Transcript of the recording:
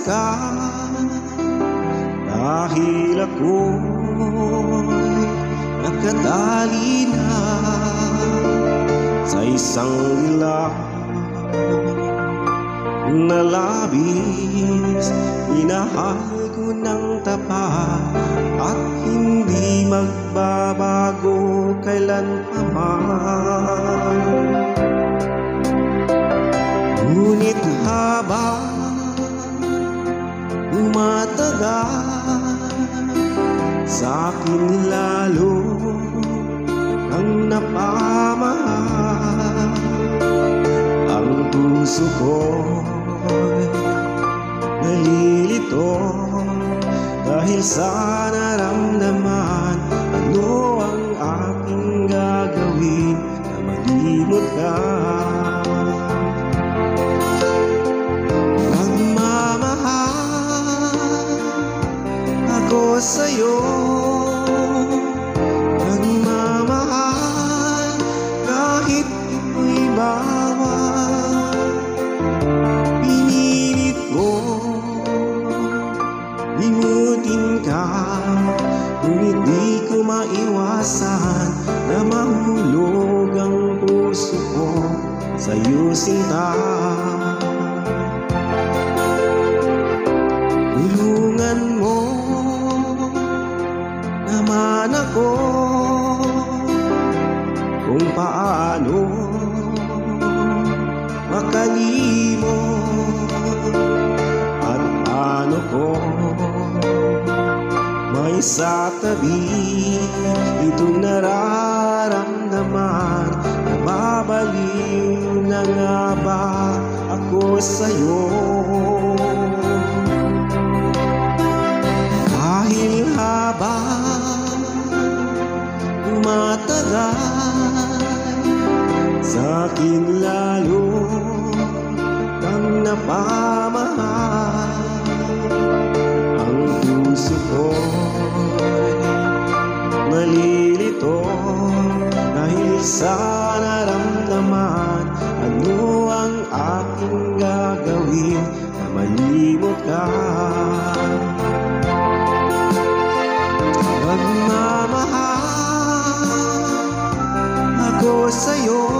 ka, dahil ako'y nagkatali na sa isang dilag na labis. Minahal ko ng tapat at hindi magbabago kailan pa man. Ngunit habang umatagal, sa'kin lalo ang napamahal. Ang puso ko'y nalilito dahil sa naramdaman. Ano ang aking gagawin na malimot ka? Ako sa'yo, nagmamahal kahit ito'y bawal. Pinilit ko limutin ka, ngunit di ko maiwasan na mahulog ang puso ko sa'yo, sinta. Tulungan mo naman ako kung paano makalimot at paano ko may sa tabi itong nararamdaman. Nababaliw na nga ba ako sa'yo? Dahil habang tumatagal, sa'kin lalo kang napamahal. Ang puso ko'y nalilito dahil sa naramdaman. Ano ang aking gagawin na malimot ka? Nagmamahal ako sa'yo,